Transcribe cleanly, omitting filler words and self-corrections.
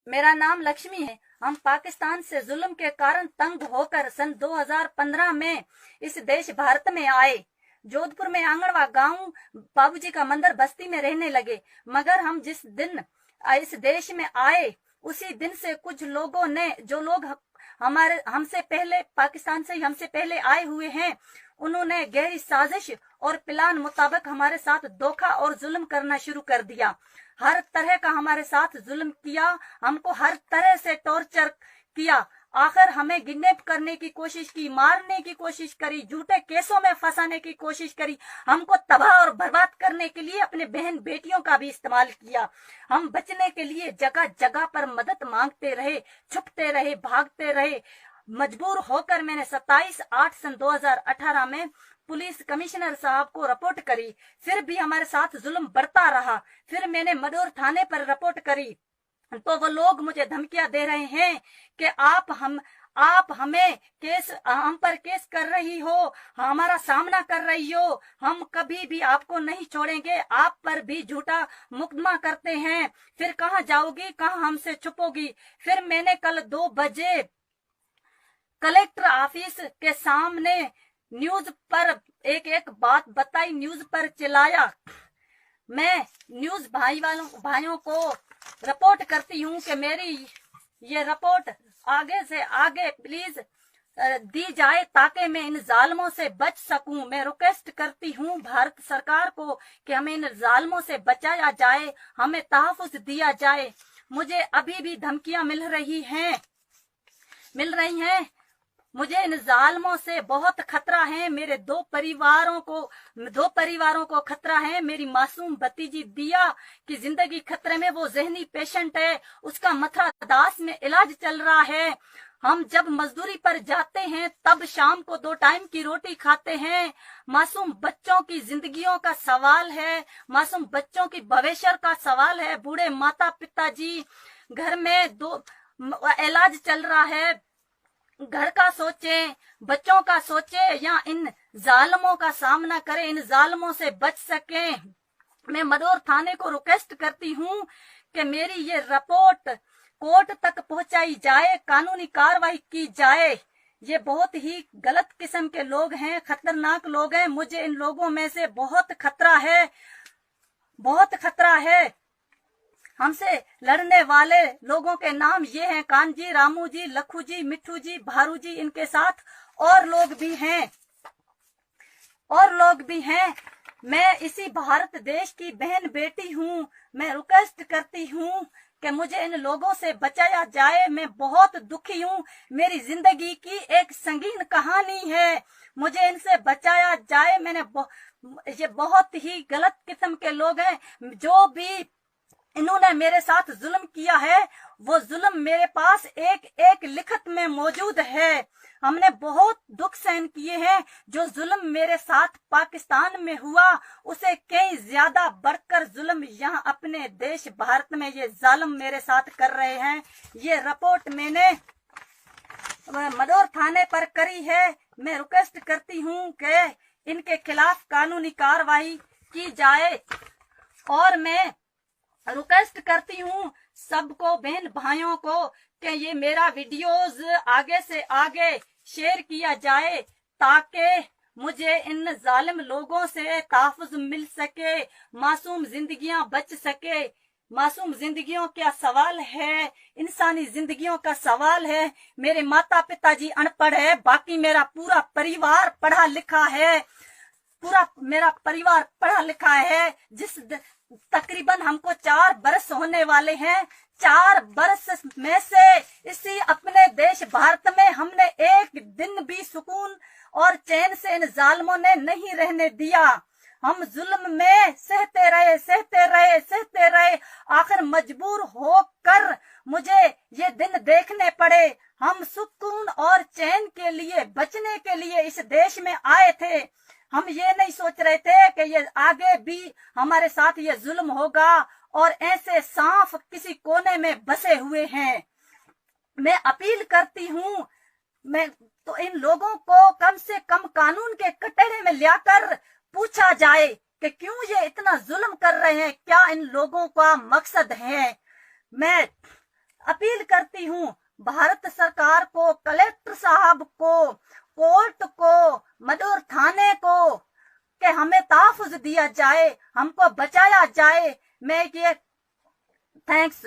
मेरा नाम लक्ष्मी है। हम पाकिस्तान से जुल्म के कारण तंग होकर सन 2015 में इस देश भारत में आए। जोधपुर में आंगणवा गांव बाबूजी का मंदिर बस्ती में रहने लगे। मगर हम जिस दिन इस देश में आए उसी दिन से कुछ लोगों ने, जो लोग हमारे हमसे पहले पाकिस्तान से हमसे पहले आए हुए हैं, उन्होंने गहरी साजिश और प्लान मुताबिक हमारे साथ धोखा और जुल्म करना शुरू कर दिया। हर तरह का हमारे साथ जुल्म किया, हमको हर तरह से टॉर्चर किया। आखिर हमें किडनैप करने की कोशिश की, मारने की कोशिश करी, झूठे केसों में फंसाने की कोशिश करी, हमको तबाह और बर्बाद करने के लिए अपने बहन बेटियों का भी इस्तेमाल किया। हम बचने के लिए जगह जगह पर मदद मांगते रहे, छुपते रहे, भागते रहे। मजबूर होकर मैंने 27/8 सन 2018 में पुलिस कमिश्नर साहब को रिपोर्ट करी। फिर भी हमारे साथ जुल्म बढ़ता रहा। फिर मैंने मडोर थाने पर रिपोर्ट करी तो वो लोग मुझे धमकियां दे रहे हैं कि आप हम पर केस कर रही हो, हमारा सामना कर रही हो, हम कभी भी आपको नहीं छोड़ेंगे, आप पर भी झूठा मुकदमा करते हैं। फिर कहाँ जाओगी, कहाँ हमसे छुपोगी। फिर मैंने कल 2 बजे कलेक्टर ऑफिस के सामने न्यूज पर एक बात बताई, न्यूज पर चिल्लाया। मैं न्यूज भाइयों को रिपोर्ट करती हूँ कि मेरी ये रिपोर्ट आगे से आगे प्लीज दी जाए ताकि मैं इन जालिमों से बच सकूं। मैं रिक्वेस्ट करती हूँ भारत सरकार को कि हमें इन जालिमों से बचाया जाए, हमें तहफ़्फ़ुज़ दिया जाए। मुझे अभी भी धमकियां मिल रही हैं। मुझे इन जालिमों से बहुत खतरा है। मेरे 2 परिवारों को खतरा है। मेरी मासूम भतीजी दिया की जिंदगी खतरे में। वो जहनी पेशेंट है, उसका मथुरा दास में इलाज चल रहा है। हम जब मजदूरी पर जाते हैं तब शाम को 2 टाइम की रोटी खाते हैं। मासूम बच्चों की जिंदगियों का सवाल है, मासूम बच्चों की भविष्य का सवाल है। बूढ़े माता पिताजी, घर में 2 इलाज चल रहा है। घर का सोचें, बच्चों का सोचें, या इन जालिमों का सामना करें, इन जालिमों से बच सकें। मैं मडोर थाने को रिक्वेस्ट करती हूँ कि मेरी ये रिपोर्ट कोर्ट तक पहुंचाई जाए, कानूनी कार्रवाई की जाए। ये बहुत ही गलत किस्म के लोग हैं, खतरनाक लोग हैं। मुझे इन लोगों में से बहुत खतरा है। हमसे लड़ने वाले लोगों के नाम ये हैं: कानजी, रामू जी, लखू जी, मिठू जी, भारू जी। इनके साथ और लोग भी हैं। मैं इसी भारत देश की बहन बेटी हूँ। मैं रिक्वेस्ट करती हूँ कि मुझे इन लोगों से बचाया जाए। मैं बहुत दुखी हूँ। मेरी जिंदगी की एक संगीन कहानी है, मुझे इनसे बचाया जाए। ये बहुत ही गलत किस्म के लोग हैं। जो भी इन्होंने मेरे साथ जुल्म किया है, वो जुल्म मेरे पास एक लिखत में मौजूद है। हमने बहुत दुख सहन किए हैं। जो जुल्म मेरे साथ पाकिस्तान में हुआ, उसे कई ज्यादा बढ़कर जुल्म यहाँ अपने देश भारत में ये जालिम मेरे साथ कर रहे हैं। ये रिपोर्ट मैंने मडोर थाने पर करी है। मैं रिक्वेस्ट करती हूँ कि इनके खिलाफ कानूनी कार्रवाई की जाए। और मैं रिक्वेस्ट करती हूँ सबको, बहन भाइयों को, कि ये मेरा वीडियोस आगे से आगे शेयर किया जाए ताकि मुझे इन जालिम लोगों से तहफ़्फ़ुज़ मिल सके, मासूम जिंदगियां बच सके। मासूम जिंदगियों का सवाल है, इंसानी जिंदगियों का सवाल है। मेरे माता पिताजी अनपढ़ है, बाकी मेरा पूरा परिवार पढ़ा लिखा है। जिस तकरीबन हमको 4 बरस होने वाले हैं। 4 बरस में से इसी अपने देश भारत में हमने एक दिन भी सुकून और चैन से इन जालिमों ने नहीं रहने दिया। हम जुल्म में सहते रहे। आखिर मजबूर होकर मुझे ये दिन देखने पड़े। हम सुकून और चैन के लिए, बचने के लिए इस देश में आए थे। हम ये नहीं सोच रहे थे कि ये आगे भी हमारे साथ ये जुल्म होगा और ऐसे सांप किसी कोने में बसे हुए हैं। मैं अपील करती हूँ, मैं तो इन लोगों को कम से कम कानून के कटघरे में लाकर पूछा जाए कि क्यों ये इतना जुल्म कर रहे हैं, क्या इन लोगों का मकसद है। मैं अपील करती हूँ भारत सरकार को, कलेक्टर साहब को, कोर्ट को, मदुर थाने को, कि हमें तहफ़्फ़ुज़ दिया जाए, हमको बचाया जाए। मैं ये थैंक्स।